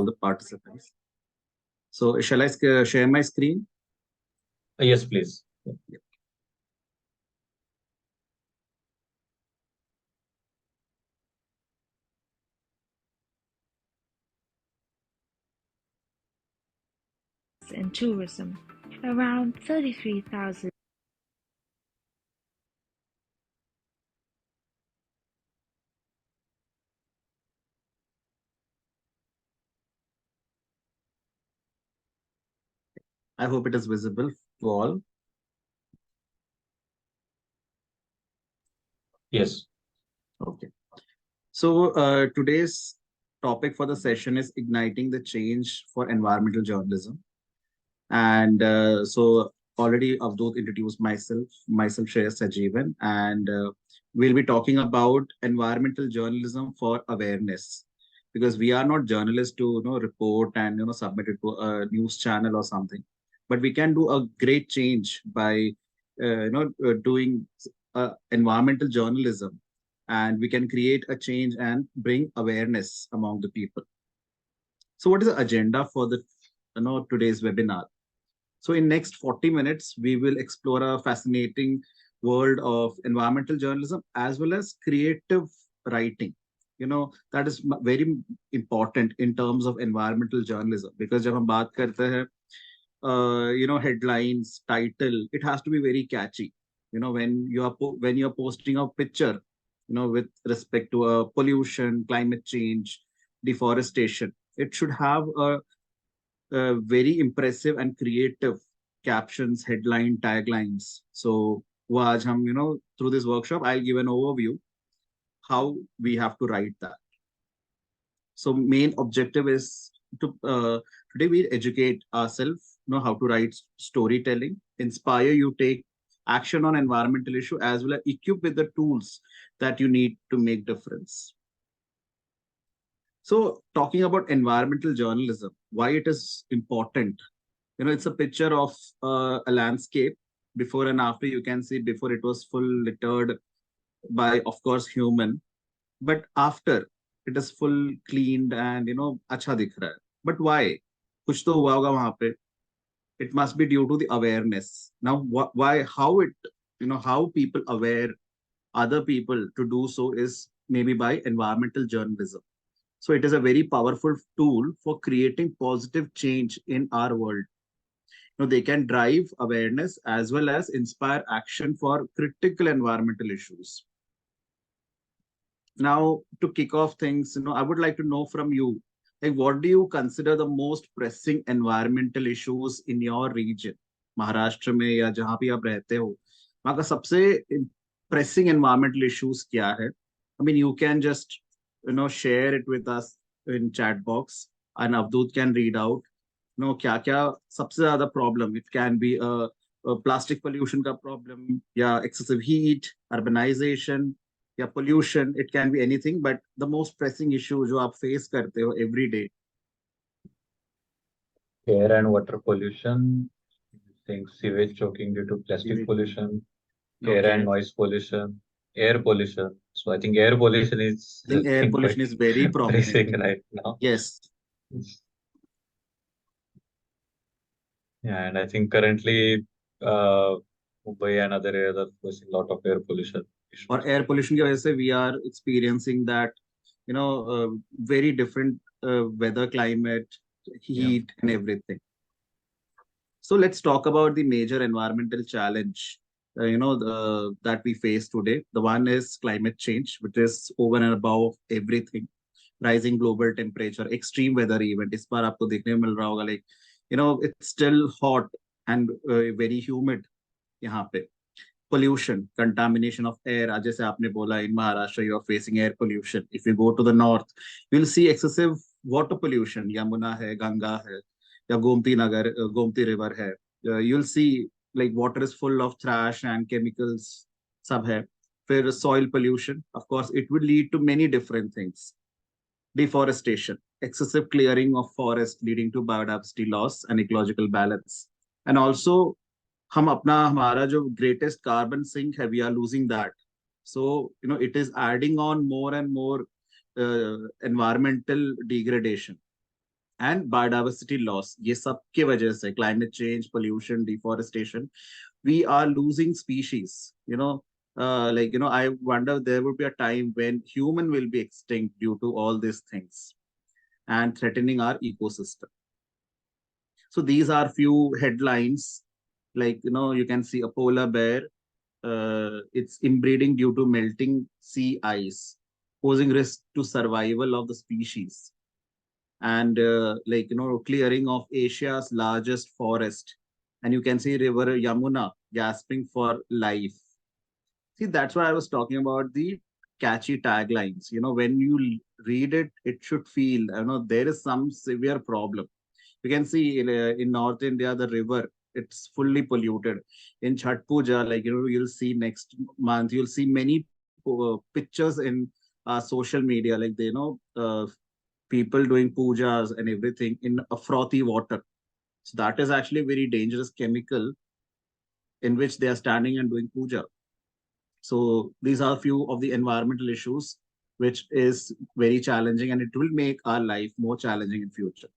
the participants. So shall I share my screen? Yes, please. Yeah. And tourism. Around 33,000. I hope it is visible to all. Yes. Okay. So today's topic for the session is igniting the change for environmental journalism. And so already Avdut introduced myself Shreyas Sajeevan, and we'll be talking about environmental journalism for awareness, because we are not journalists to report and submit it to a news channel or something, but we can do a great change by doing environmental journalism, and we can create a change and bring awareness among the people. So what is the agenda for the today's webinar? So in next 40 minutes, we will explore a fascinating world of environmental journalism as well as creative writing. That is very important in terms of environmental journalism, because जब हम बात करते हैं, headlines, title, it has to be very catchy. When you're posting a picture, with respect to pollution, climate change, deforestation, it should have a very impressive and creative captions, headline, taglines. So, वो आज हम, through this workshop, I'll give an overview how we have to write that. So, main objective is to today we educate ourselves, know how to write storytelling, inspire you take action on environmental issue, as well as equip with the tools that you need to make difference. So, talking about environmental journalism, why it is important. It's a picture of a landscape before and after. You can see before it was full littered by, of course, human, but after it is full cleaned and अच्छा दिख रहा है. But why? कुछ तो हुआ होगा वहां पे. It must be due to the awareness. Now, why? How it? How people aware other people to do so is maybe by environmental journalism. So it is a very powerful tool for creating positive change in our world. They can drive awareness as well as inspire action for critical environmental issues. Now, to kick off things, I would like to know from you, like, what do you consider the most pressing environmental issues in your region? Maharashtra में या जहां भी आप रहते हो, वहां का सबसे pressing environmental issues क्या है? I mean, you can just share it with us in chat box, and Avdut can read out. क्या क्या सबसे ज्यादा problem. It can be plastic pollution का प्रॉब्लम, या एक्सेसिव हीट, अर्बनाइजेशन, या pollution. It can be anything, but the most pressing issue जो आप face करते हो every day. Air and water pollution, think sewage choking due to plastic pollution, air Okay. and noise pollution, air pollution. So I think air pollution is I think air pollution quite is very prominent. pressing right now. Yes. Yeah, and I think currently Mumbai and other areas are facing a lot of air pollution issues. और air pollution की वजह से we are experiencing that very different weather, climate, heat, and everything. So let's talk about the major environmental challenge, that we face today. The one is climate change, which is over and above everything. Rising global temperature, extreme weather event. इस बार आपको देखने में मिल रहा होगा, like, it's still hot and very humid यहाँ पे. Pollution, contamination of air. आज जैसे आपने बोला, in Maharashtra you are facing air pollution. If you go to the north, you'll see excessive water pollution. Yamuna है, गंगा है, या गोमती नगर, गोमती रिवर है. You'll see like water is full of trash and chemicals. सब है. फिर soil pollution, of course, it would lead to many different things. Deforestation, excessive clearing of forest leading to biodiversity loss and ecological balance. And also, हम अपना हमारा जो greatest carbon sink है, we are losing that. So it is adding on more and more environmental degradation. and biodiversity loss. ये सब के वजह से climate change, pollution, deforestation, we are losing species. I wonder there would be a time when human will be extinct due to all these things and threatening our ecosystem. So these are few headlines. You can see a polar bear. It's inbreeding due to melting sea ice, posing risk to survival of the species. And clearing of Asia's largest forest. And you can see river Yamuna gasping for life. See, that's why I was talking about the catchy taglines. When you read it, it should feel, there is some severe problem. You can see in North India, the river, it's fully polluted. In Chhat Puja, you'll see next month, you'll see many pictures in social media, people doing pujas and everything in a frothy water. So that is actually a very dangerous chemical in which they are standing and doing puja. So these are a few of the environmental issues, which is very challenging, and it will make our life more challenging in future.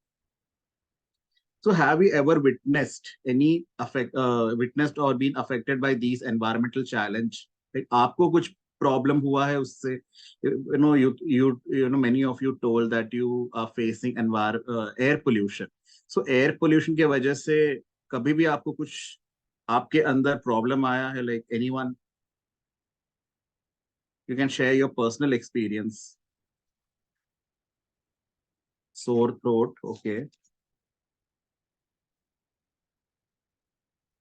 So have you ever witnessed or been affected by these environmental challenge? Like, आपको कुछ problem हुआ है उससे? Many of you told that you are facing air pollution. So air pollution के वजह से कभी भी आपको कुछ आपके अंदर problem आया है? Like anyone, you can share your personal experience. Sore throat, okay.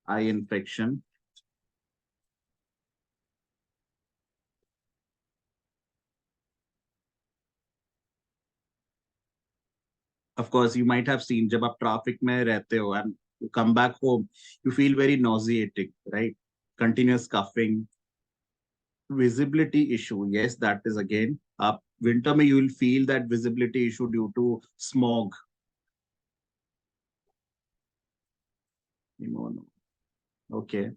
Eye infection. Of course, you might have seen जब आप traffic में रहते हो and you come back home, you feel very nauseating, right? Continuous coughing, visibility issue. Yes, that is again. Up winter में you will feel that visibility issue due to smog. Okay.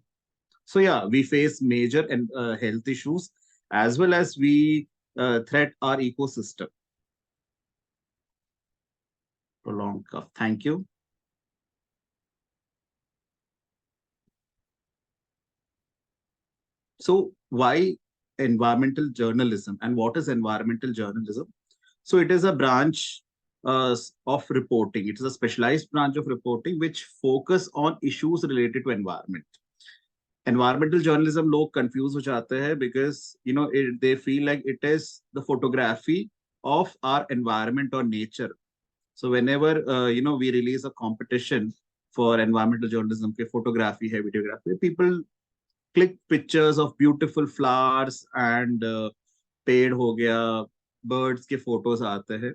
So yeah, we face major and health issues as well as we threat our ecosystem. Prolonged cough. Thank you. So why environmental journalism, and what is environmental journalism? So it is a branch of reporting. It is a specialized branch of reporting which focus on issues related to environment. Environmental journalism लोग confuse हो जाते हैं because they feel like it is the photography of our environment or nature. So whenever we release a competition for environmental journalism के photography है, videography, people click pictures of beautiful flowers and पेड़ हो गया, birds के photos आते हैं.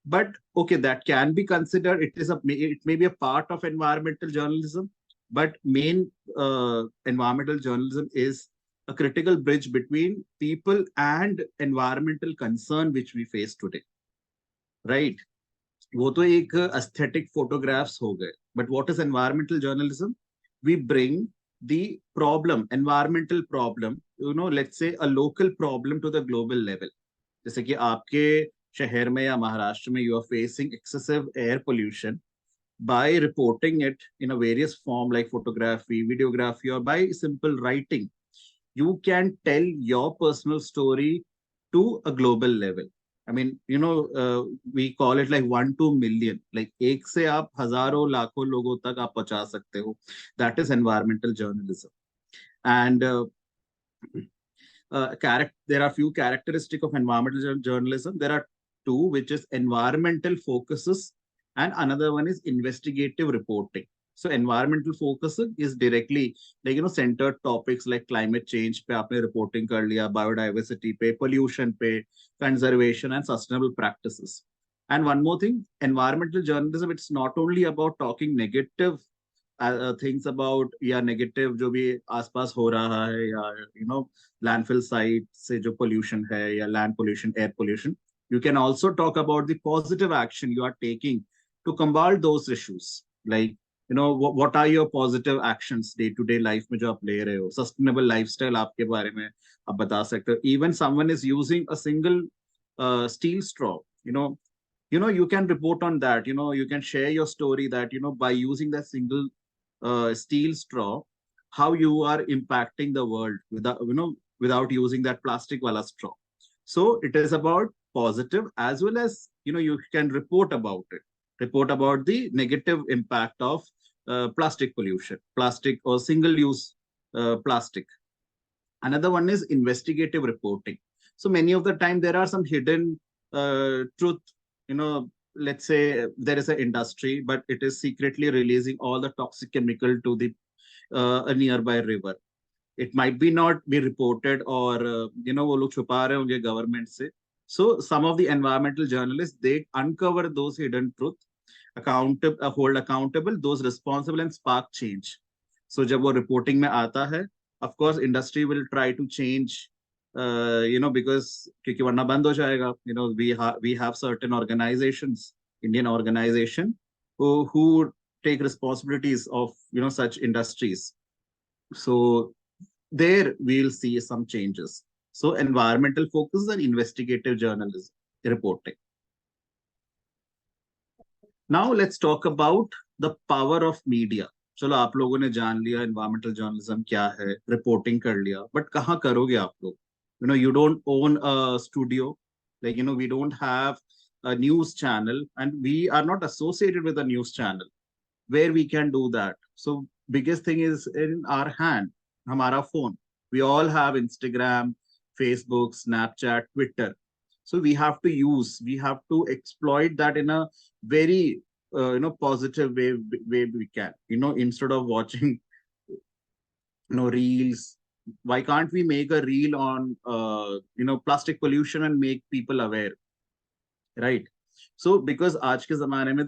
But okay, that can be considered. It may be a part of environmental journalism, but main environmental journalism is a critical bridge between people and environmental concern which we face today, right? वो तो एक aesthetic photographs हो गए, but what is environmental journalism? We bring the problem, environmental problem, let's say a local problem to the global level. जैसे कि आपके शहर में या महाराष्ट्र में you are facing excessive air pollution. By reporting it in a various form like photography, videography, or by simple writing, you can tell your personal story to a global level. I mean, we call it like 1 to million. Like एक से आप हजारों लाखों लोगों तक आप पहुंचा सकते हो. That is environmental journalism. And there are few characteristics of environmental journalism. There are two, which is environmental focuses, and another one is investigative reporting. So environmental focus is directly centered topics like climate change पे आपने reporting कर लिया, biodiversity पे, pollution पे, conservation and sustainable practices. And one more thing, environmental journalism, it's not only about talking negative things about या negative जो भी आसपास हो रहा है या landfill site से जो pollution है या land pollution, air pollution. You can also talk about the positive action you are taking to combat those issues. Like, what are your positive actions day to day life में जो आप ले रहे हो? Sustainable lifestyle आपके बारे में आप बता सकते हो. Even someone is using a single steel straw, you can report on that. You can share your story that, by using that single steel straw, how you are impacting the world without using that plastic wala straw. So it is about positive, as well as, you can report about it, report about the negative impact of plastic pollution, plastic or single use plastic. Another one is investigative reporting. So many of the time there are some hidden truth. Let's say there is an industry, but it is secretly releasing all the toxic chemical to the a nearby river. It might be not be reported, or वो लोग छुपा रहे होंगे government से. So some of the environmental journalists, they uncover those hidden truth, hold accountable those responsible, and spark change. So जब वो reporting में आता है, of course industry will try to change, because क्योंकि वरना बंद हो जाएगा. We have certain organizations, Indian organization, who take responsibilities of such industries. So there we'll see some changes. So environmental focus and investigative journalism reporting. Now let's talk about the power of media. चलो आप लोगों ने जान लिया environmental journalism क्या है, reporting कर लिया, but कहाँ करोगे आप लोग? You don't own a studio, like we don't have a news channel, and we are not associated with a news channel where we can do that. So biggest thing is in our hand, हमारा phone. We all have Instagram, Facebook, Snapchat, Twitter. So we have to exploit that in a very positive way we can. Instead of watching reels, why can't we make a reel on plastic pollution and make people aware, right? So because आज के ज़माने में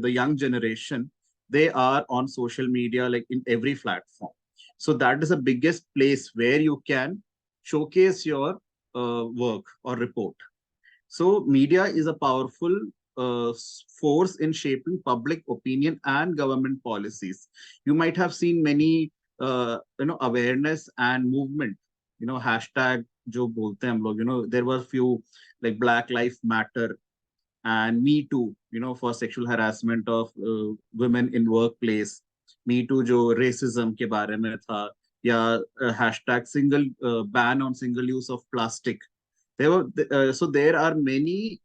the young generation, they are on social media, like in every platform. So that is the biggest place where you can showcase your work or report. So media is a powerful force in shaping public opinion and government policies. You might have seen many awareness and movement, hashtag जो बोलते हैं हम लोग, there were few like Black Lives Matter and Me Too, for sexual harassment of women in workplace. Me Too जो racism के बारे में था, या hashtag ban on single use of plastic. So there are many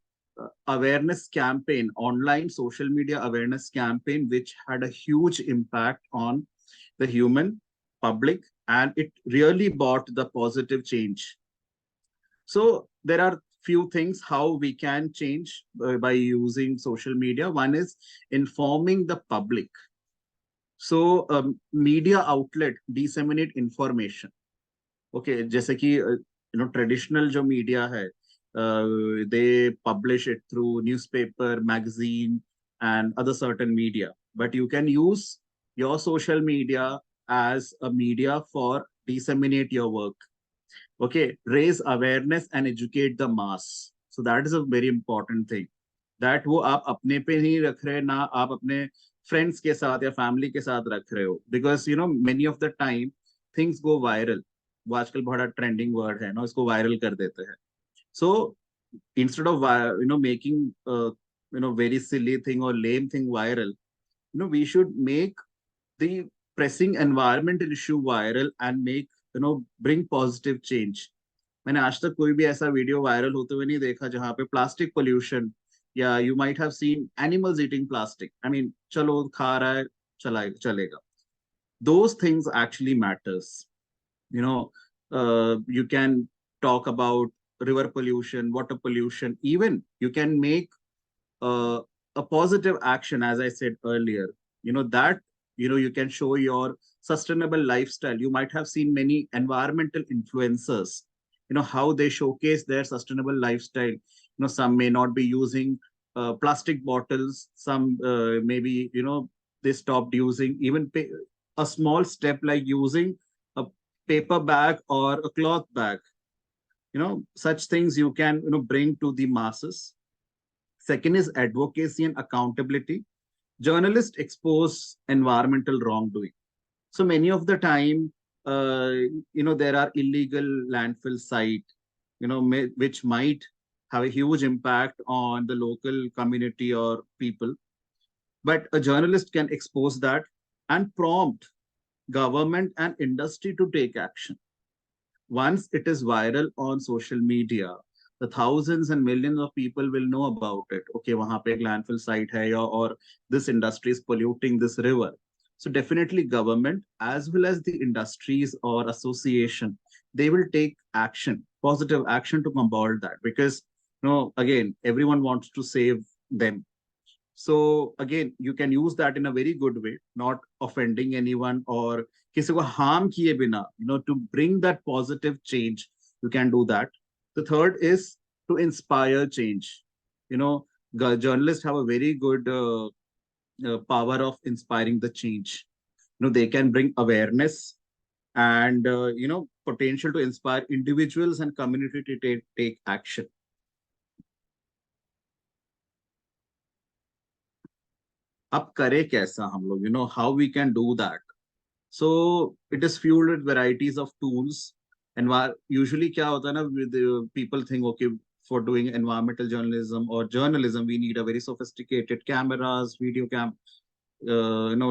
awareness campaign, online social media awareness campaign, which had a huge impact on the human public, and it really brought the positive change. So there are few things how we can change by using social media. One is informing the public. So media outlet disseminate information. Okay, जैसे कि traditional जो media है, they publish it through newspaper, magazine, and other certain media. But you can use your social media as a media for disseminate your work. Okay, raise awareness and educate the mass. So that is a very important thing. That वो आप अपने पे नहीं रख रहे, ना आप अपने friends के साथ या family के साथ रख रहे हो. Because many of the time things go viral. वो आजकल बहुत trending word है ना, इसको viral कर देते हैं. So instead of making very silly thing or lame thing viral, we should make the pressing environmental issue viral and make bring positive change. मैंने आज तक कोई भी ऐसा वीडियो वायरल होते हुए नहीं देखा जहां पे प्लास्टिक पोल्यूशन, या you might have seen animals eating plastic. I mean, चलो खा रहा है, चलेगा. Those things actually matters. You can talk about river pollution, water pollution. Even you can make a positive action, as I said earlier. That you can show your sustainable lifestyle. You might have seen many environmental influencers, how they showcase their sustainable lifestyle. Some may not be using plastic bottles. Some maybe they stopped using even a small step like using a paper bag or a cloth bag. Such things you can bring to the masses. Second is advocacy and accountability. Journalists expose environmental wrongdoing. So many of the time, there are illegal landfill site, which might have a huge impact on the local community or people. But a journalist can expose that and prompt government and industry to take action. Once it is viral on social media, the thousands and millions of people will know about it. Okay, wahan pe ek landfill site hai, or this industry is polluting this river. So definitely government as well as the industries or association, they will take action, positive action to combat that, because again, everyone wants to save them. So again, you can use that in a very good way, not offending anyone or किसी को harm किए बिना, to bring that positive change, you can do that. The third is to inspire change. Journalists have a very good power of inspiring the change. They can bring awareness and potential to inspire individuals and community to take action. अब करे कैसा हम लोग, how we can do that. So it is fueled with varieties of tools. And usually क्या होता है ना, with people think, okay, for doing environmental journalism or journalism, we need a very sophisticated cameras, video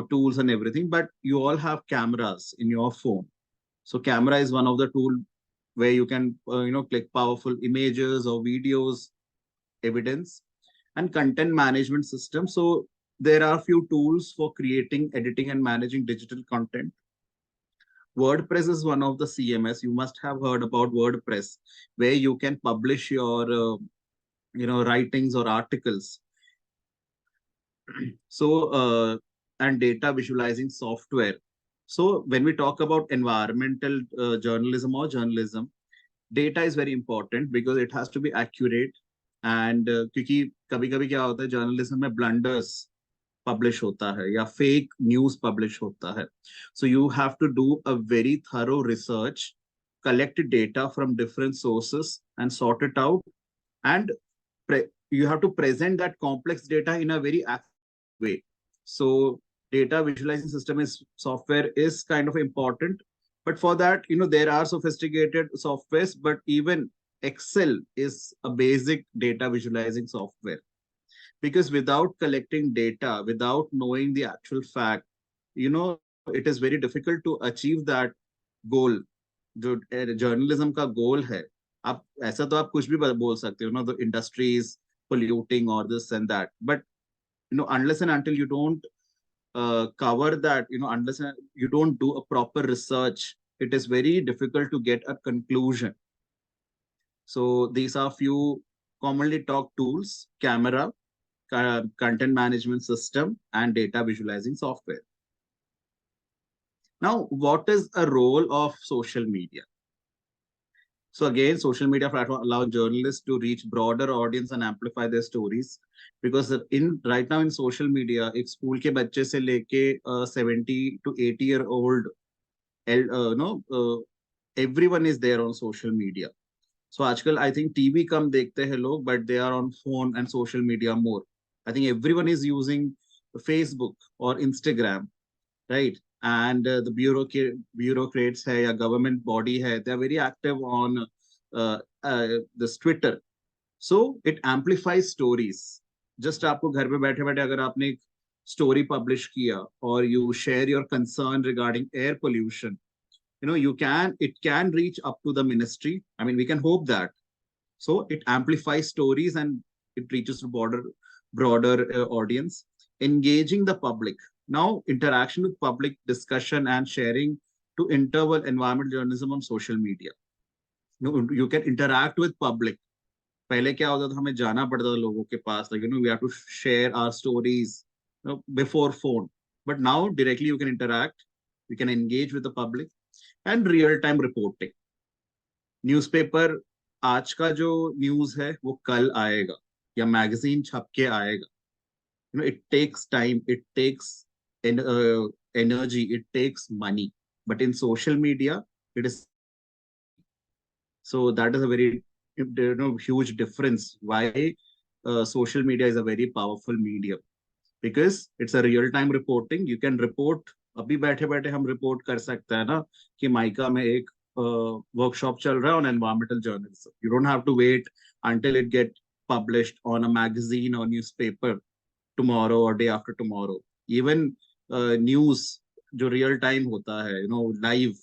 tools and everything. But you all have cameras in your phone. So camera is one of the tool where you can, click powerful images or videos, evidence, and content management system. So there are a few tools for creating, editing, and managing digital content. WordPress is one of the CMS. You must have heard about WordPress, where you can publish your, writings or articles. So, and data visualizing software. So when we talk about environmental journalism or journalism, data is very important because it has to be accurate. And क्योंकि कभी-कभी क्या होता है, journalism में blunders publish होता है या fake news publish होता है. So you have to do a very thorough research, collect data from different sources and sort it out. And you have to present that complex data in a very accurate way. So data visualizing system software is kind of important. But for that, there are sophisticated softwares, but even Excel is a basic data visualizing software. Because without collecting data, without knowing the actual fact, it is very difficult to achieve that goal. जो journalism का goal है, आप ऐसा तो आप कुछ भी बोल सकते हो, the industry is polluting or this and that. But unless and until you don't cover that, unless you don't do a proper research, it is very difficult to get a conclusion. So these are few commonly talked tools: camera, content management system, and data visualizing software. Now, what is a role of social media? So again, social media platform allow journalists to reach broader audience and amplify their stories. Because right now in social media, एक school के बच्चे से लेके 70 to 80-year-old, everyone is there on social media. So आजकल I think TV कम देखते हैं लोग, but they are on phone and social media more. I think everyone is using Facebook or Instagram, right? And the bureaucrats hai ya government body hai, they are very active on this Twitter. So it amplifies stories. Just आपको घर पे बैठे बैठे अगर आपने एक story publish किया or you share your concern regarding air pollution, it can reach up to the ministry. I mean, we can hope that. So it amplifies stories and it reaches to broader audience, engaging the public. Now, interaction with public, discussion and sharing to interval environmental journalism on social media. You can interact with public. पहले क्या होता था, हमें जाना पड़ता था लोगों के पास, like we have to share our stories before phone. But now directly you can interact, you can engage with the public. And real time reporting. Newspaper आज का जो न्यूज है वो कल आएगा या मैगजीन छप के आएगा. It takes time, it takes energy, it takes money. But in social media, it is. So that is a very huge difference. Why social media is a very powerful medium, because it's a real time reporting. You can report. अभी बैठे बैठे हम report कर सकते हैं ना कि mica में एक वर्कशॉप चल रहा है on environmental journalism. You don't have to wait until it get published on a magazine or newspaper tomorrow or day after tomorrow. Even news, जो real time होता है, live.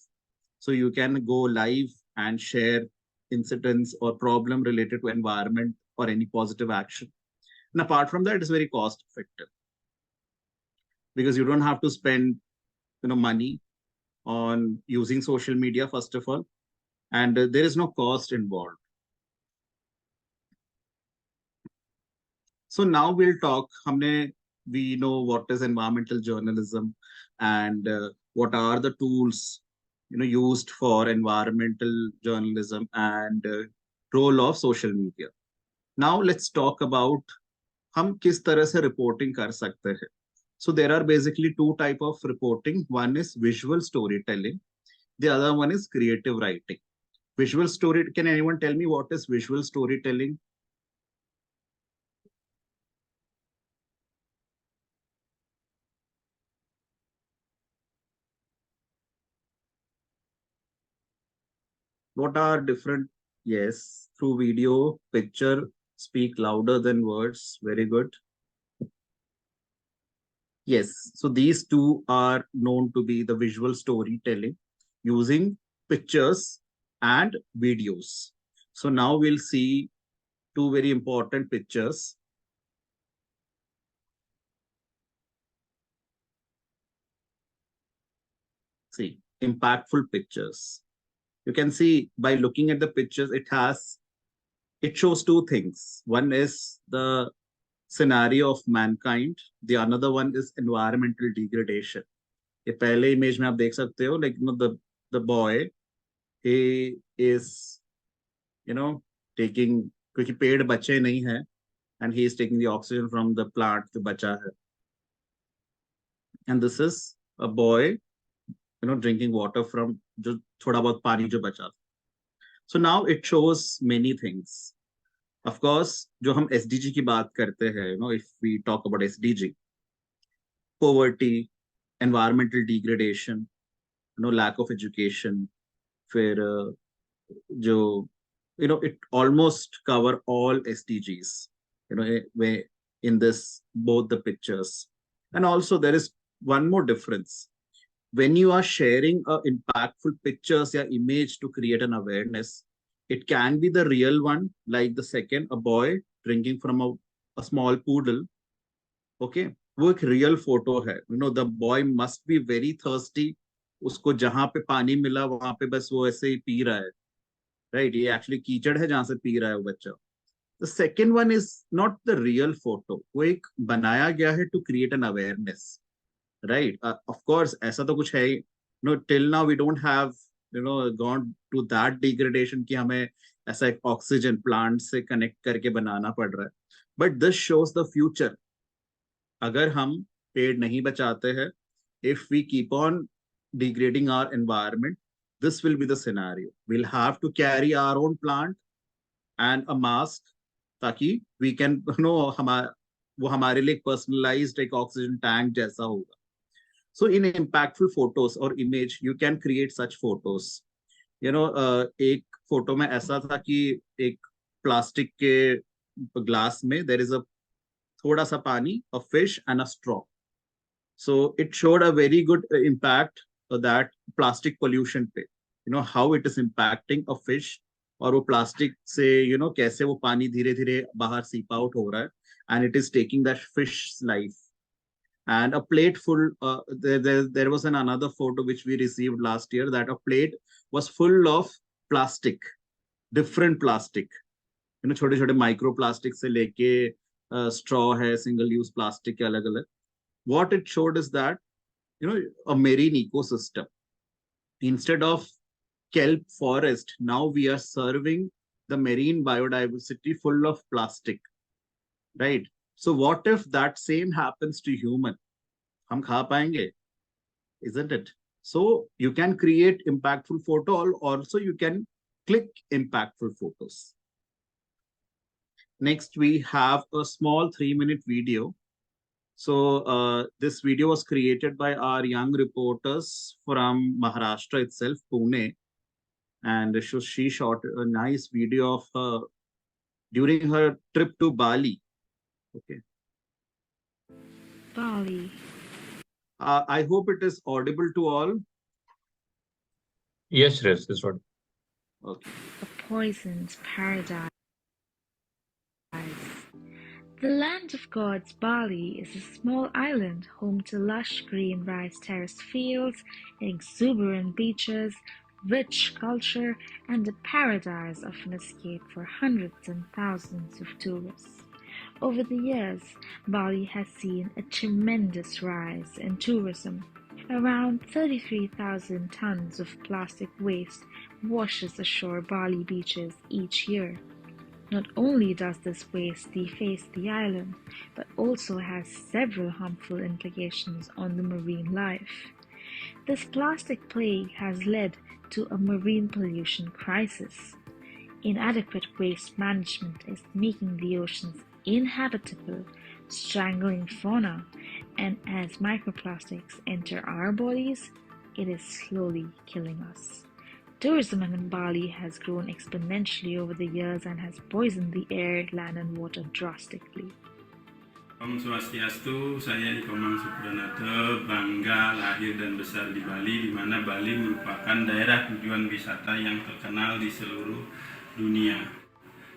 So you can go live and share incidents or problem related to environment or any positive action. And apart from that, it's very cost effective because you don't have to spend money on using social media first of all, and there is no cost involved. So now we'll talk. We know what is environmental journalism and what are the tools used for environmental journalism and role of social media. Now let's talk about हम किस तरह से reporting कर सकते हैं. So there are basically two type of reporting. One is visual storytelling. The other one is creative writing. Visual story. Can anyone tell me what is visual storytelling? What are different? Yes, through video, picture, speak louder than words. Very good. Yes, so these two are known to be the visual storytelling using pictures and videos. So now we'll see two very important pictures. See, impactful pictures. You can see by looking at the pictures, it shows two things. One is the scenario of mankind. The another one is environmental degradation. ये पहले image में आप देख सकते हो, like the boy, he is taking, क्योंकि पेड़ बचे नहीं है, and he is taking the oxygen from the plant जो बचा है, and this is a boy drinking water from जो थोड़ा बहुत पानी जो बचा. So now it shows many things. Of course, जो हम SDG की बात करते हैं, if we talk about SDG, poverty, environmental degradation, lack of education, फिर जो it almost cover all SDGs, in this both the pictures. And also there is one more difference. When you are sharing impactful pictures or image to create an awareness, it can be the real one, like the second, a boy drinking from a small poodle. Okay, वो एक real photo है. The boy must be very thirsty. उसको जहां पे पानी मिला वहां पे बस वो ऐसे ही पी रहा है. Right? ये actually कीचड़ है जहां से पी रहा है वो बच्चा. The second one is not the real photo. वो एक बनाया गया है to create an awareness. Right? Of course, ऐसा तो कुछ है ही. Till now we don't have gone to that degradation कि हमें ऐसा एक oxygen plant से connect करके बनाना पड़ रहा है. But this shows the future. अगर हम पेड़ नहीं बचाते हैं, if we keep on degrading our environment, this will be the scenario. We'll have to carry our own plant and a mask ताकि we can वो हमारे लिए personalized एक oxygen tank जैसा होगा. So in impactful photos or image, you can create such photos. एक photo में ऐसा था कि एक प्लास्टिक के ग्लास में there is a थोड़ा सा पानी, a fish and a straw. So it showed a very good impact that plastic pollution पे, how it is impacting a fish, और वो प्लास्टिक से कैसे वो पानी धीरे धीरे बाहर seep out हो रहा है, and it is taking that fish's life. And a plate full, there was another photo which we received last year, that a plate was full of plastic, different plastic, छोटे छोटे micro plastic से लेके straw है, single use plastic के अलग अलग. What it showed is that a marine ecosystem, instead of kelp forest, now we are serving the marine biodiversity full of plastic, right? So what if that same happens to human? हम खा पाएंगे, isn't it? So you can create impactful photo, also you can click impactful photos. Next, we have a small 3-minute video. So this video was created by our young reporters from Maharashtra itself, Pune, and she shot a nice video of during her trip to Bali. Okay. Bali. I hope it is audible to all. Yes, Shreyas, this one. Okay. A poisoned paradise. The land of gods Bali is a small island home to lush green rice terraced fields, exuberant beaches, rich culture, and a paradise of an escape for hundreds and thousands of tourists. Over the years, Bali has seen a tremendous rise in tourism. Around 33,000 tons of plastic waste washes ashore Bali beaches each year. Not only does this waste deface the island, but also has several harmful implications on the marine life. This plastic plague has led to a marine pollution crisis. Inadequate waste management is making the oceans inhabitable, strangling fauna, and as microplastics enter our bodies, it is slowly killing us. Tourism in Bali has grown exponentially over the years and has poisoned the air, land, and water drastically. Om Swastiastu, saya Iko Mangsukuranata, bangga lahir dan besar di Bali, di mana Bali merupakan daerah tujuan wisata yang terkenal di seluruh dunia.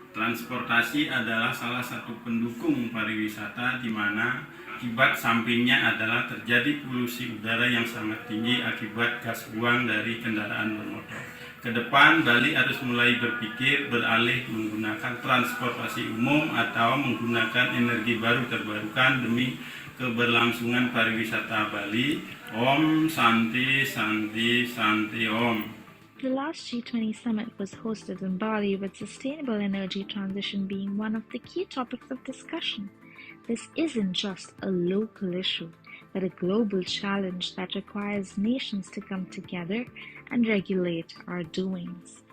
Transportasi adalah salah satu pendukung pariwisata, di mana akibat sampingnya adalah terjadi polusi udara yang sangat tinggi akibat gas buang dari kendaraan bermotor. Ke depan, Bali harus mulai berpikir beralih menggunakan transportasi umum atau menggunakan energi baru terbarukan demi keberlangsungan pariwisata Bali. Om Santi Santi Santi Om. The last G20 summit was hosted in Bali, with sustainable energy transition being one of the key topics of discussion. This isn't just a local issue, but a global challenge that requires nations to come together and regulate our doings.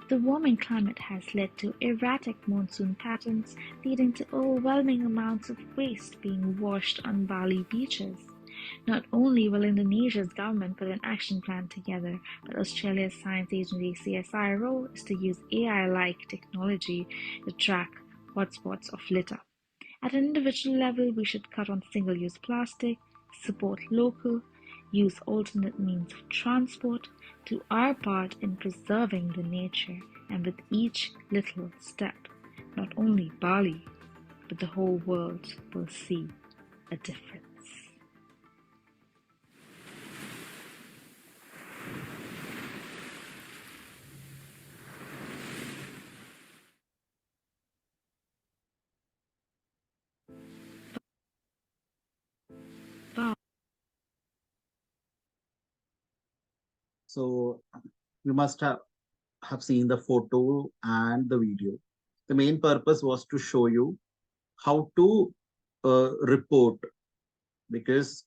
The warming climate has led to erratic monsoon patterns, leading to overwhelming amounts of waste being washed on Bali beaches. Not only will Indonesia's government put an action plan together, but Australia's science agency CSI's role is to use AI-like technology to track hotspots of litter. At an individual level, we should cut on single-use plastic, support local, use alternate means of transport, do our part in preserving the nature, and with each little step, not only Bali, but the whole world will see a difference. So you must have seen the photo and the video. The main purpose was to show you how to report, because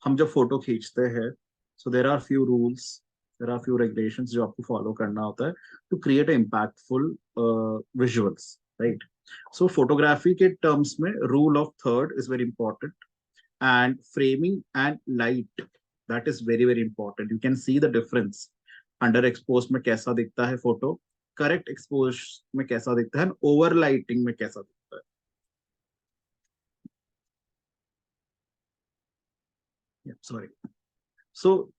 हम जब photo खींचते हैं, so there are few rules, there are few regulations जो आपको follow करना होता है to create impactful visuals, right? So photography के terms में rule of third is very important, and framing and light, that is very very important. You can see the difference. Underexposed में कैसा दिखता है photo, correct exposed में कैसा दिखता है, and overlighting में कैसा दिखता है. Yeah, sorry. So,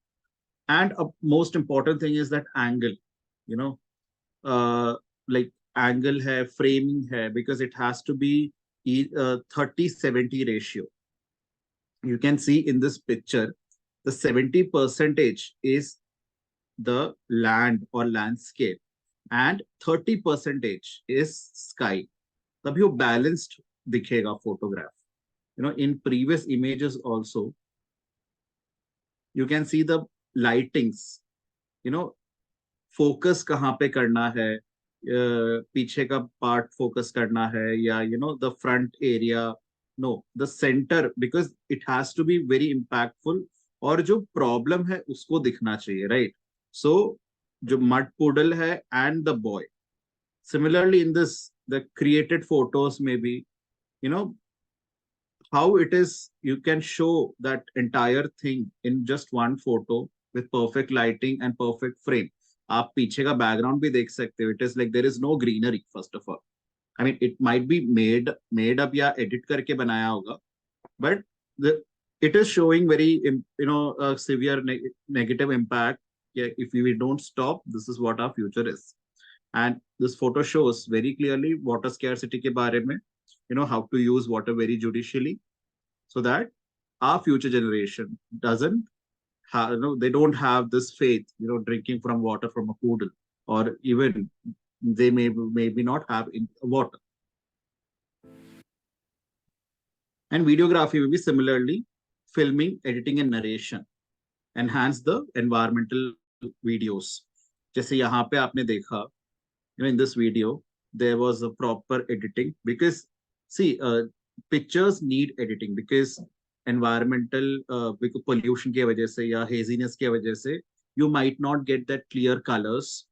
and a most important thing is that angle, you know, like angle hai, framing hai, because it has to be 30-70 ratio. You can see in this picture, the 70% is the land or landscape, and 30% is sky. तभी वो balanced दिखेगा photograph. You know, in previous images also, you can see the lightings, you know, focus कहाँ पे करना है, पीछे का part focus करना है, या you know the front area, no, the center, because it has to be very impactful, और जो problem है उसको दिखना चाहिए, right? So जो mud puddle है and the boy. Similarly in this, the created photos maybe, you know, how it is, you can show that entire thing in just one photo with perfect lighting and perfect frame. आप पीछे का background भी देख सकते हो. It is like there is no greenery first of all, I mean, it might be made up या edit करके बनाया होगा, but it is showing very severe negative impact. Yeah, if we don't stop, this is what our future is. And this photo shows very clearly water scarcity के बारे में, how to use water very judicially, so that our future generation doesn't have, they don't have this faith, drinking from water from a poodle, or even they maybe not have water. And videography will be similarly filming, editing, and narration enhance the environmental videos. जैसे यहाँ पे आपने देखा, in this video there was a proper editing, because see, pictures need editing because environmental pollution की वजह से या haziness की वजह से you might not get that clear colors.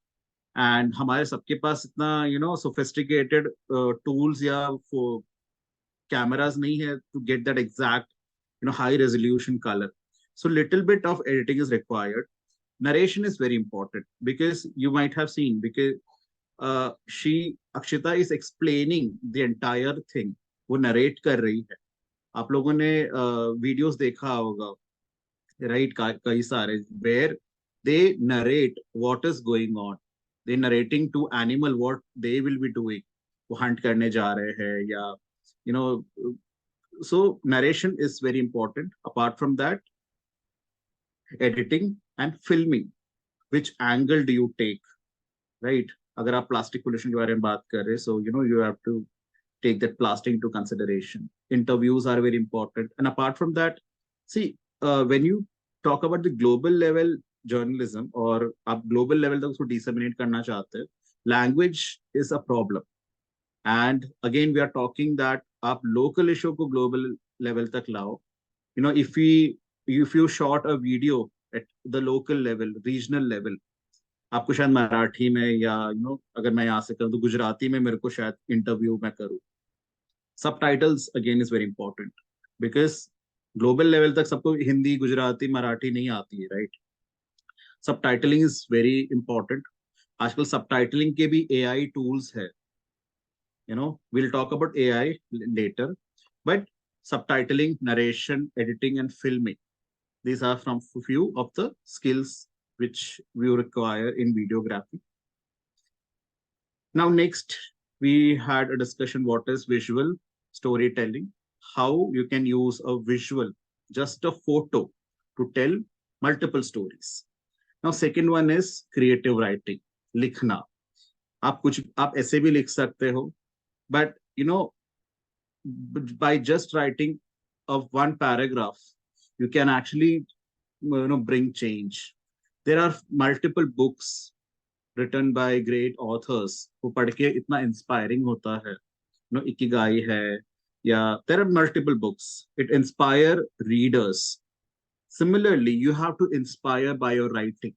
And हमारे सबके पास इतना sophisticated tools या cameras nahi hai to get that exact high resolution color. So little bit of editing is required. Narration is very important because you might have seen, because Akshita is explaining the entire thing. वो narrate कर रही है. आप लोगों ने videos देखा होगा, right? कई सारे where they narrate what is going on. They narrating to animal what they will be doing. वो hunt करने जा रहे हैं या so narration is very important. Apart from that, editing and filming, which angle do you take, right? अगर आप plastic pollution के बारे में बात कर रहे हैं, so you have to take that plastic into consideration. Interviews are very important. And apart from that, see, when you talk about the global level journalism, or आप global level तक उसको disseminate करना चाहते हैं, language is a problem. And again, we are talking that आप local issue को global level तक लाओ. If you shot a video at the local level, regional level, आपको शायद मराठी में या अगर मैं यहाँ से करूँ तो गुजराती में मेरे को शायद इंटरव्यू मैं करूँ. Subtitles again is very important because global level तक सबको हिंदी, गुजराती, मराठी नहीं आती है, right? Subtitling is very important. आजकल subtitling के भी AI tools है. We'll talk about AI later, but subtitling, narration, editing, and filming, these are from few of the skills which we require in videography. Now, next, we had a discussion what is visual storytelling, how you can use a visual, just a photo, to tell multiple stories. Now, second one is creative writing, लिखना. आप ऐसे भी लिख सकते हो, but by just writing of one paragraph, you can actually bring change. There are multiple books written by great authors who पढ़ के इतना inspiring होता है. इकिगाई है, या there are multiple books. It inspire readers. Similarly, you have to inspire by your writing.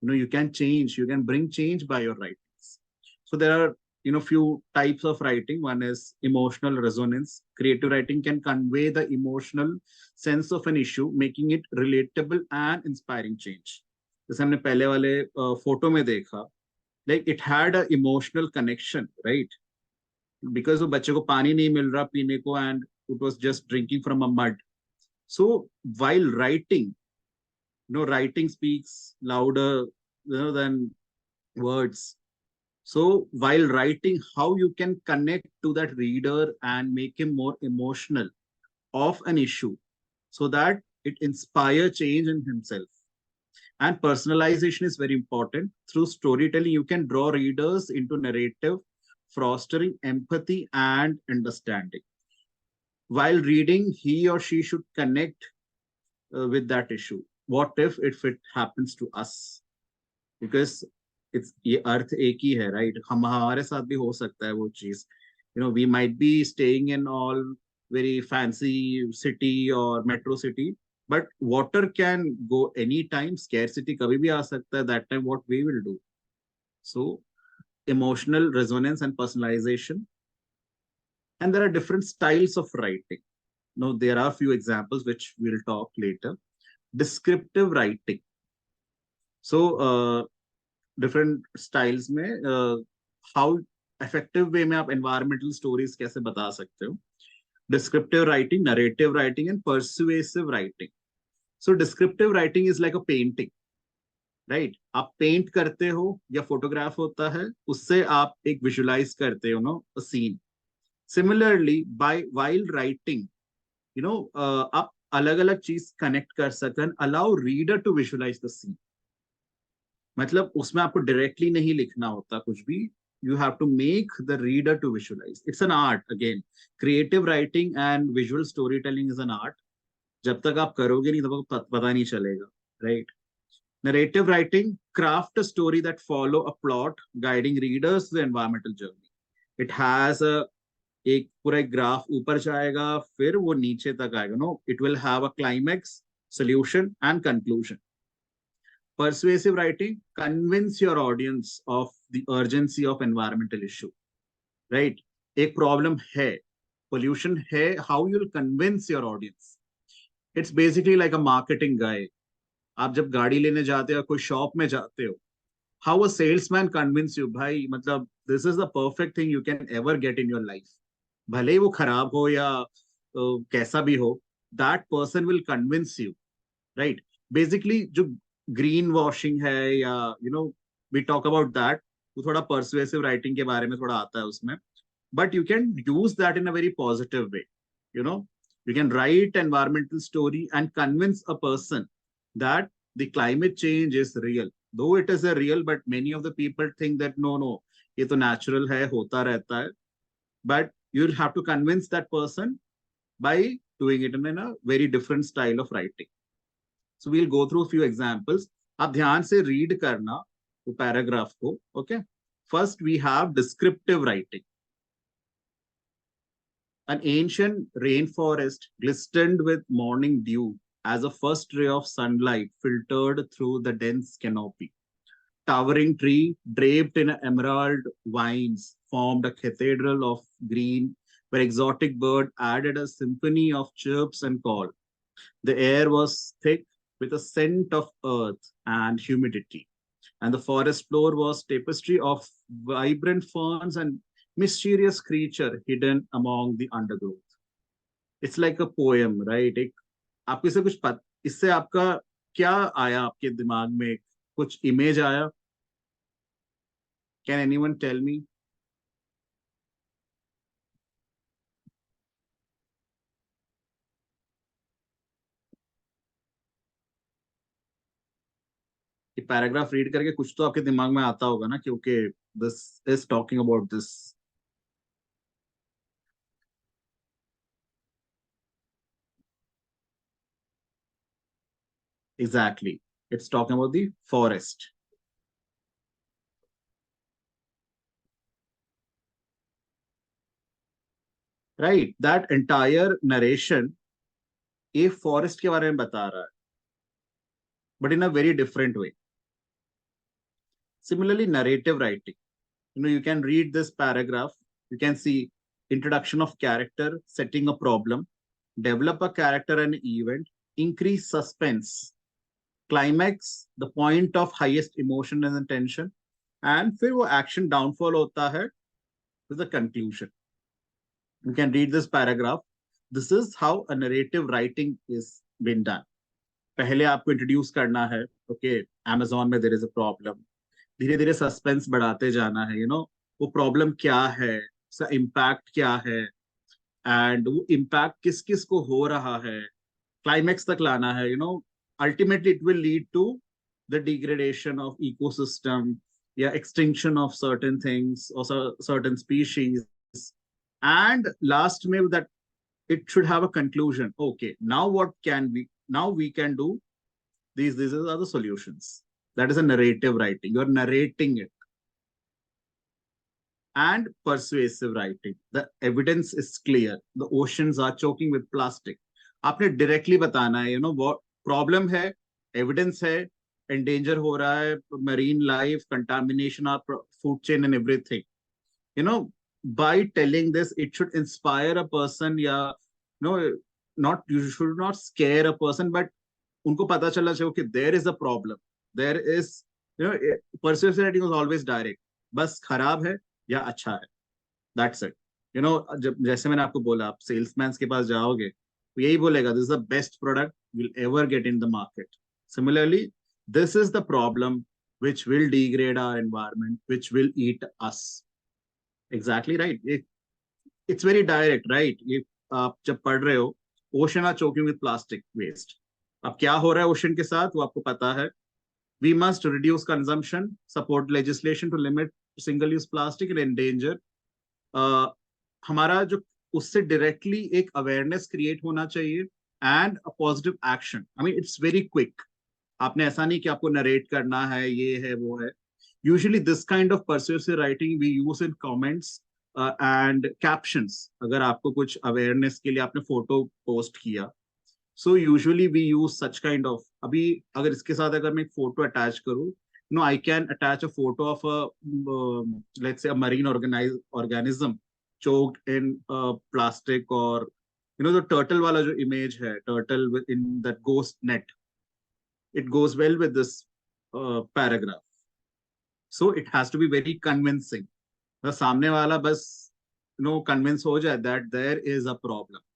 You can change, you can bring change by your writings. So there are few types of writing. One is emotional resonance. Creative writing can convey the emotional sense of an issue, making it relatable and inspiring change. जैसे हमने पहले वाले photo में देखा, like it had an emotional connection, right? Because वो बच्चे को पानी नहीं मिल रहा पीने को, and it was just drinking from a mud. So while writing, writing speaks louder than words. So while writing, how you can connect to that reader and make him more emotional of an issue, so that it inspire change in himself. And personalization is very important. Through storytelling, you can draw readers into narrative, fostering empathy and understanding. While reading, he or she should connect with that issue. What if it happens to us? Because ये अर्थ एक ही है, right? हमारे साथ भी हो सकता है वो चीज. We might be staying in all very fancy city or metro city, but water can go anytime. Scarcity कभी भी आ सकता है. That time what we will do? So emotional resonance and personalization. And there are different styles of writing. Now there are few examples which we'll talk later. Descriptive writing. So different styles में how effective way में आप environmental stories कैसे बता सकते हो. Descriptive writing, narrative writing and persuasive writing. So descriptive writing is like a painting, right. आप paint करते हो या फोटोग्राफ होता है, उससे आप एक विजुलाइज करते हो no a scene. Similarly by while writing, आप अलग अलग चीज कनेक्ट कर सकते हैं. Allow reader to visualize the scene. मतलब उसमें आपको डायरेक्टली नहीं लिखना होता कुछ भी. You have to make the reader to visualize. It's an art again. Creative writing and visual story telling is an art. जब तक आप करोगे नहीं तब आपको पता नहीं चलेगा, right. Narrative writing, craft a story that follow a plot, guiding readers to the environmental journey. It has a एक पूरा एक ग्राफ ऊपर जाएगा, फिर वो नीचे तक आएगा. No, it will have a climax, solution and conclusion. Persuasive writing, convince your audience of the urgency of environmental issue, right. एक प्रॉब्लम है, pollution है, how you'll convince your audience. It's basically like a marketing guy. आप जब गाड़ी लेने जाते हो, कोई शॉप में जाते हो, how a salesman convince you, भाई मतलब this is the perfect thing you can ever get in your life. भले ही वो खराब हो या कैसा भी हो, that person will convince you, right. Basically जो ग्रीन वॉशिंग है या we talk about that, वो थोड़ा persuasive writing के बारे में थोड़ा आता है उसमें. But you can use that in a very positive way. You can write environmental story and convince a person that the climate change is real. Though it is a real, but many of the people think that no, ये तो natural है, होता रहता है. But you'll have to convince that person by doing it in a very different style of writing. So we'll go through a few examples. आप ध्यान से read करना वो paragraph को, okay? First we have descriptive writing. An ancient rainforest glistened with morning dew as a first ray of sunlight filtered through the dense canopy. Towering tree draped in emerald vines formed a cathedral of green where exotic bird added a symphony of chirps and call. The air was thick with a scent of earth and humidity, and the forest floor was tapestry of vibrant ferns and mysterious creature hidden among the undergrowth. It's like a poem, right? आपको इससे इससे आपका क्या आया आपके दिमाग में, कुछ इमेज आया? Can anyone tell me? ये पैराग्राफ रीड करके कुछ तो आपके दिमाग में आता होगा ना, क्योंकि this is talking about this. Exactly. It's talking about the forest. Right. That entire narration a forest के बारे में बता रहा है, but in a very different way. Similarly, narrative writing. You can read this paragraph. You can see introduction of character, setting a problem, develop a character and event, increase suspense, climax, the point of highest emotion and tension, and फिर वो action downfall होता है with the conclusion. You can read this paragraph. This is how a narrative writing is been done. पहले आपको introduce करना है, okay, Amazon में there is a problem. धीरे धीरे सस्पेंस बढ़ाते जाना है, वो प्रॉब्लम क्या है, उसका इम्पैक्ट क्या है, एंड वो इम्पैक्ट किस किस को हो रहा है, क्लाइमेक्स तक लाना है. Ultimately it will lead to the degradation of ecosystem या एक्सटिंक्शन ऑफ सर्टेन थिंग्स और सर्टेन स्पीशीज. एंड लास्ट में that it should have a conclusion. Okay, now what can we can do these are the solutions. That is a narrative writing. You're narrating it. And persuasive writing. The evidence is clear. The oceans are choking with plastic. आपने directly बताना है, what problem है, evidence है, endanger हो रहा है, marine life, contamination of food chain and everything. By telling this, it should inspire a person. Yeah, you should not scare a person, but उनको पता चलना चाहिए कि there is a problem. There is, persuasive writing was always direct. बस खराब है, या अच्छा है, दैट्स इट। जब जैसे मैंने आपको बोला, आप सेल्समैन के पास जाओगे तो यही बोलेगा, this is the best product will ever get in the market. Similarly, this is the problem which will degrade our environment, which will eat us. Exactly right. It's very direct, right? ये आप जब पढ़ रहे हो, ocean are choking with plastic waste. अब क्या हो रहा है ओशन के साथ वो आपको पता है। We must reduce consumption, support legislation to limit single use plastic and endanger. हमारा जो उससे डायरेक्टली एक अवेयरनेस क्रिएट होना चाहिए and a positive action. I mean it's very quick. आपने ऐसा नहीं कि आपको नरेट करना है, ये है वो है। Usually this kind of persuasive writing we use in comments and captions. अगर आपको कुछ अवेयरनेस के लिए आपने फोटो पोस्ट किया, so usually we use such kind of. अभी अगर इसके साथ अगर मैं एक फोटो अटैच करूँ, no I can attach a photo of a let's say a marine organism choked in plastic, or the turtle वाला जो image है, turtle in that ghost net, it goes well with this paragraph. So it has to be very convincing. The सामने वाला बस convince हो जाए that there is a problem.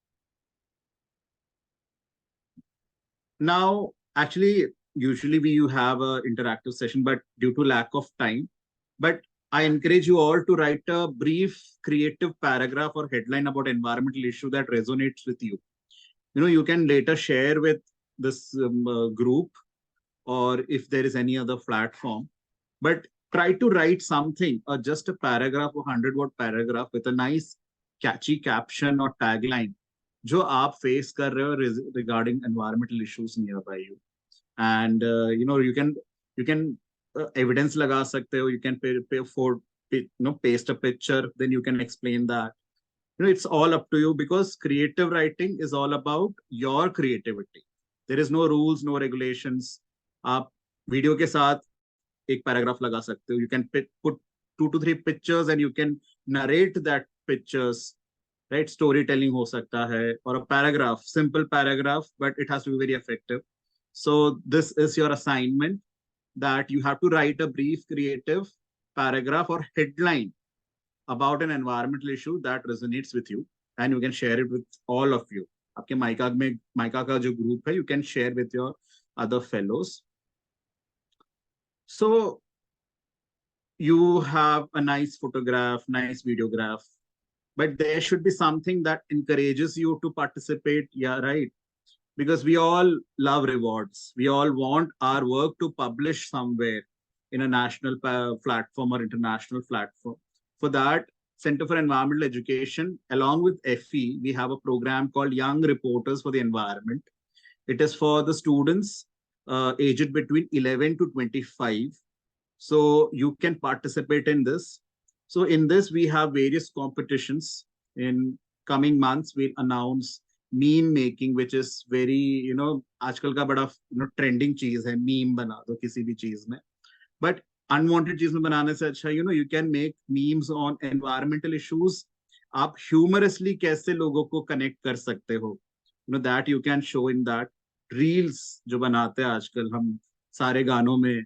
Now, actually, usually we you have a interactive session, but due to lack of time, but I encourage you all to write a brief creative paragraph or headline about environmental issue that resonates with you. You can later share with this group, or if there is any other platform, but try to write something, or just a paragraph or 100-word paragraph with a nice catchy caption or tagline जो आप face कर रहे हो regarding environmental issues nearby you. And you can evidence लगा सकते हो, you can paste a picture, then you can explain that. It's all up to you, because creative writing is all about your creativity. There is no rules, no regulations. आप video के साथ एक paragraph लगा सकते हो, you can put 2 to 3 pictures and you can narrate that pictures, right? Storytelling हो सकता है, or a paragraph, simple paragraph, but it has to be very effective. So this is your assignment, that you have to write a brief creative paragraph or headline about an environmental issue that resonates with you, and you can share it with all of you. आपके mica का जो group है, you can share with your other fellows. So you have a nice photograph, nice videograph, but there should be something that encourages you to participate. Yeah, right. Because we all love rewards. We all want our work to publish somewhere in a national platform or international platform. For that, Center for Environmental Education, along with FE, we have a program called Young Reporters for the Environment. It is for the students aged between 11 to 25. So you can participate in this. So in this, we have various competitions. In coming months, we'll announce meme making, which is very, आजकल का बड़ा trending चीज है, meme बना दो किसी भी चीज में. But unwanted चीज में बनाने से अच्छा, you can make memes on environmental issues. आप humorously कैसे लोगों को connect कर सकते हो, that you can show in that. Reels जो बनाते हैं आजकल हम सारे गानों में,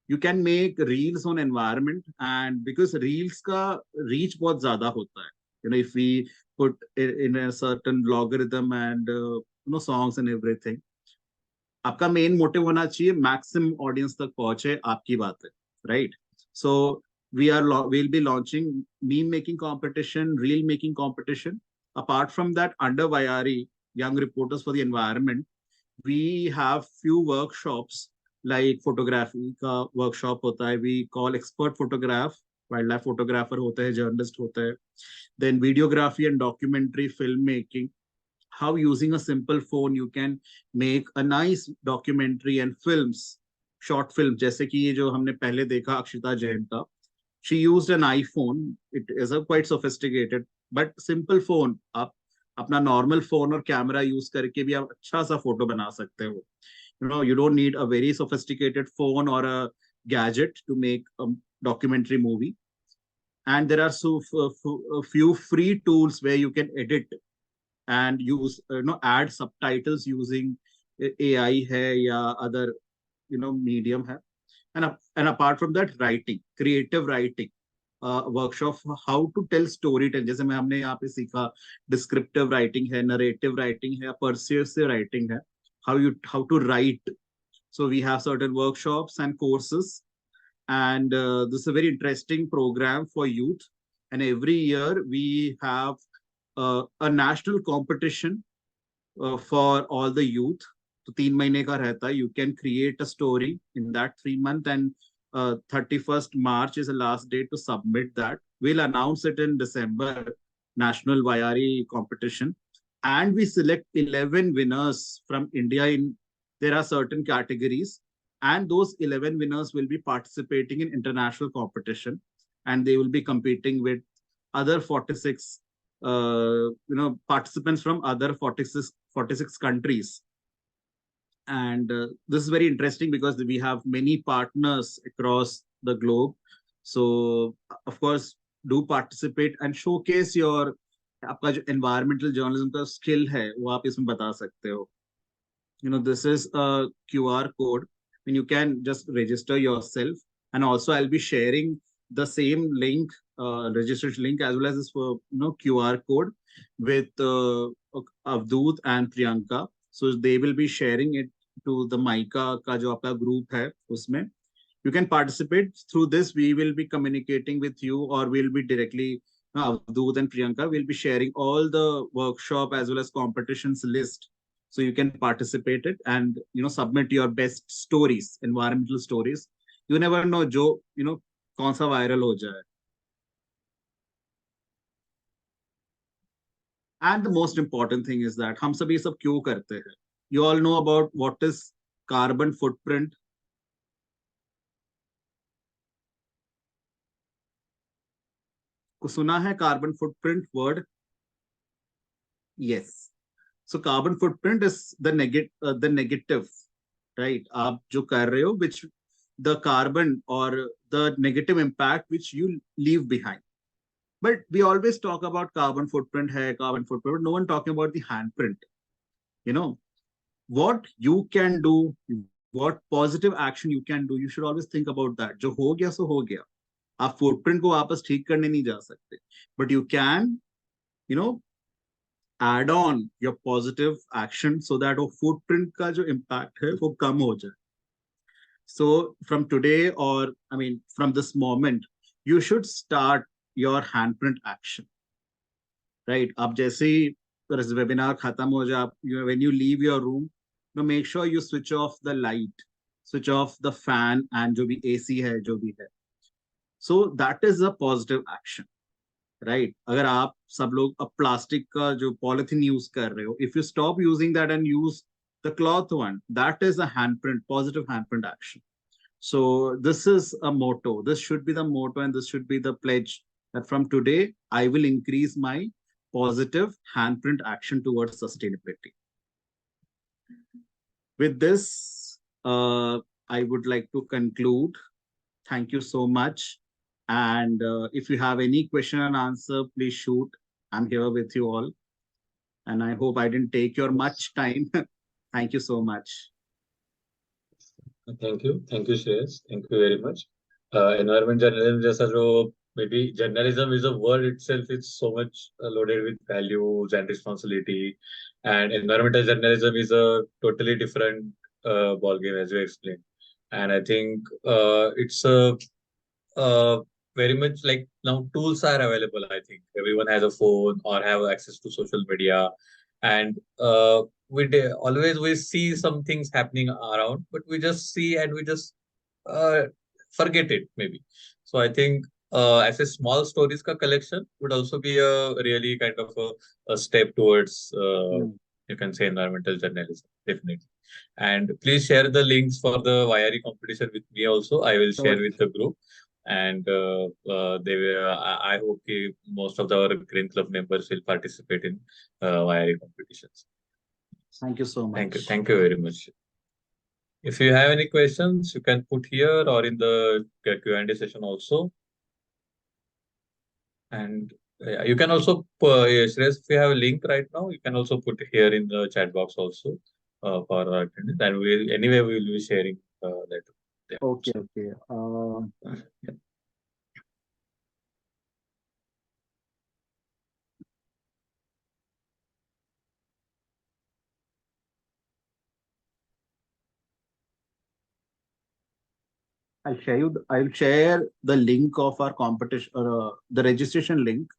you can make reels on environment, and because reels का reach बहुत ज्यादा होता है, if we put in a certain logarithm and songs and everything, आपका मेन मोटिव होना चाहिए मैक्सिमम ऑडियंस तक पहुंचे आपकी बातें, right? So we'll be launching meme making competition, reel making competition. Apart from that, under YRE, Young Reporters for the Environment, we have few workshops, like photography का workshop होता है, we call expert photograph, wildlife photographer होते हैं, journalist होते हैं, then videography and documentary filmmaking, how using a simple phone you can make a nice documentary and films, short film, जैसे कि ये जो हमने पहले देखा अक्षिता जैन का, she used an iPhone. It is a quite sophisticated but simple phone. आप अपना नॉर्मल फोन और कैमरा यूज करके भी आप अच्छा सा फोटो बना सकते हो. You don't need a very sophisticated phone or a gadget to make a documentary movie. And there are a few free tools where you can edit and use add subtitles using AI है या other medium है. And apart from that, writing, creative writing. Workshop how to tell story tell, जैसे मैं हमने यहाँ पे सीखा descriptive writing है, नरेटिव राइटिंग है, परsuasive राइटिंग है, how to write. So we have certain workshops and courses, and this is a very interesting program for youth. And every year we have a national competition for all the youth. तो 3 महीने का रहता है. You can create a story in that 3 month, and 31st March is the last date to submit that. We'll announce it in December, national YRE competition, and we select 11 winners from India. In there are certain categories, and those 11 winners will be participating in international competition, and they will be competing with other 46 participants from other 46 countries. And this is very interesting because we have many partners across the globe. So of course, do participate and showcase your आपका जो environmental journalism का skill है वो आप इसमें बता सकते हो. This is a QR code, and you can just register yourself. And also I'll be sharing the same link, registration link, as well as this QR code with Avdoot and Priyanka. So they will be sharing it to the MYCA का जो आपका group है उसमें. You can participate through this. We will be communicating with you, or we'll be directly, Avdoot and Priyanka will be sharing all the workshop as well as competitions list. So you can participate it and submit your best stories, environmental stories. You never know जो कौन सा viral हो जाए. And the most important thing is that हम सब ये सब क्यों करते हैं? You all know about what is carbon footprint. को सुना है carbon footprint word? Yes. So carbon footprint is the negative, right? आप जो कर रहे हो, which the carbon or the negative impact which you leave behind. But we always talk about carbon footprint, but no one talking about the handprint. What you can do, what positive action you can do. You should always think about that. जो हो गया सो हो गया. आप footprint को वापस ठीक करने नहीं जा सकते. But you can, add on your positive action so that वो footprint का जो impact है वो कम हो जाए. So from today, or from this moment, you should start your handprint action, right? आप जैसे ही webinar खत्म हो जाए, when you leave your room, make sure you switch off the light, switch off the fan, and जो भी AC है, जो भी है. So that is a positive action. Right अगर आप सब लोग अब प्लास्टिक का जो पॉलिथीन यूज कर रहे हो, if you stop using that and use the cloth one, that is a हैंडप्रिंट, positive हैंडप्रिंट action. So this is a motto. This should be the motto, and this should be the pledge that from today I will increase my positive handprint action towards sustainability. With this, I would like to conclude. Thank you so much. And if you have any question and answer, please shoot. I'm here with you all. And I hope I didn't take your much time. Thank you so much. Thank you. Thank you, Shreyas. Thank you very much. Environment journalism, जैसा जो maybe journalism is a word itself, it's so much loaded with values and responsibility. And environmental journalism is a totally different ball game, as you explained. And I think it's a very much like now tools are available. I think everyone has a phone or have access to social media, and always we see some things happening around, but we just see and we just uh, forget it maybe. So I think as a small stories ka collection would also be a really kind of a step towards you can say environmental journalism, definitely. And please share the links for the YRE competition with me also. I will share with the group. And they will, I hope most of our Green Club members will participate in YRE competitions. Thank you so much. Thank you very much. If you have any questions, you can put here or in the Q&A session also. And you can also, Shreyas, if you have a link right now, you can also put here in the chat box also for attendance. And we will be sharing that. Okay. Yeah. I'll share the link of our competition, the registration link.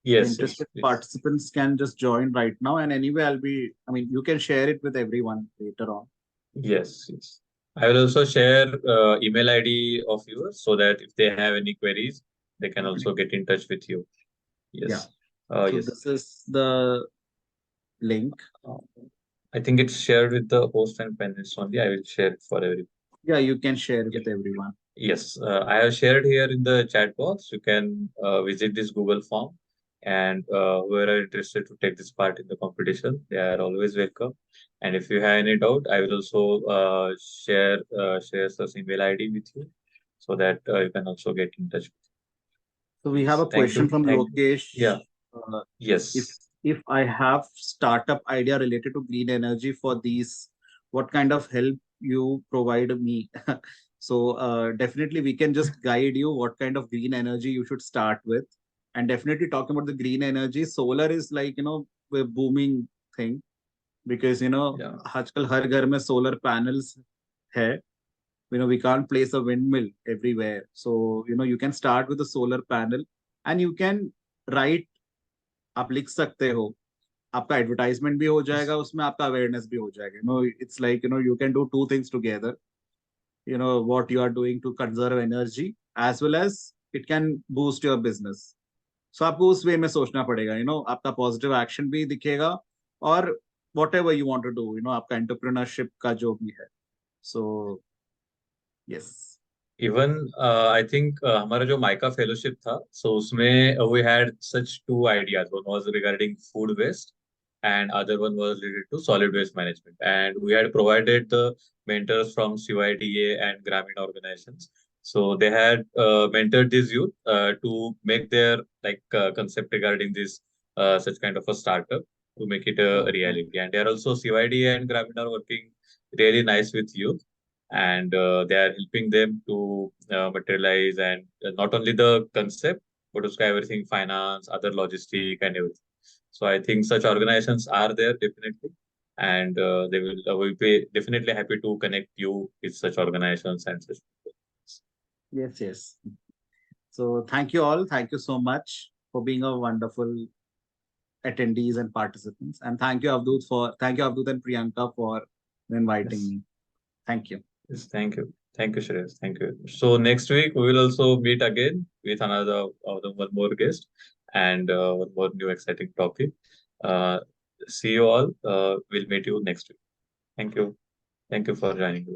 Yes, Interested yes. participants can just join right now, and anyway, I mean, you can share it with everyone later on. Yes, yes. I will also share email ID of yours so that if they have any queries, they can also get in touch with you. Yeah. Yes. So Yes. this is the link. Uh, I think it's shared with the host and panelists only. I will share it for everyone. Yeah, you can share Yeah. with everyone. Yes, I have shared here in the chat box. You can visit this Google form, and who are interested to take this part in the competition, they are always welcome. And if you have any doubt, I will also share this email ID with you, so that you can also get in touch with So me. we have Yes, a thank question you, from thank you. Lokesh. Yeah, Uh, if yes. if I have startup idea related to green energy for these, what kind of help you provide me? So definitely we can just guide you what kind of green energy you should start with. And definitely talking about the green energy, solar is like, a booming thing because, Yeah. आजकल हर घर में solar panels है. We can't place a windmill everywhere. So you can start with a solar panel and you can write. आप लिख सकते हो, आपका advertisement भी हो जाएगा उसमें, आपका अवेयरनेस भी हो जाएगा. It's like you can do two things together. What you are doing to conserve energy as well as it can boost your business. So आपको उस वे में सोचना पड़ेगा. आपका पॉजिटिव एक्शन भी दिखेगा और whatever you want to do, आपका एंटरप्रेन्योरशिप का जो भी है. So yes. Even I think हमारा जो माइका फेलोशिप था, सो उसमें we had such two ideas. One was regarding food waste and other one was related to solid waste management, and we had provided the mentors from CYDA and Gramin organizations. So they had mentored these youth to make their concept regarding this such kind of a startup, to make it a reality. And they are also, CYDA and Gramin are working really nice with youth, and they are helping them to materialize, and not only the concept but also everything, finance, other logistic and everything. So I think such organizations are there definitely, and they will be definitely happy to connect you with such organizations and such people. Yes, yes. So thank you all. Thank you so much for being a wonderful attendees and participants. And thank you Avdut and Priyanka for inviting Yes, me. Thank you. yes, thank you, Shreyas, thank you. So next week we will also meet again with another one more guest, and one more new exciting topic. Uh, See you all. We'll meet you next week. Thank you. Thank you for joining.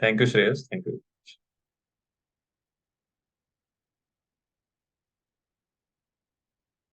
Thank you, Shreyas. Thank you.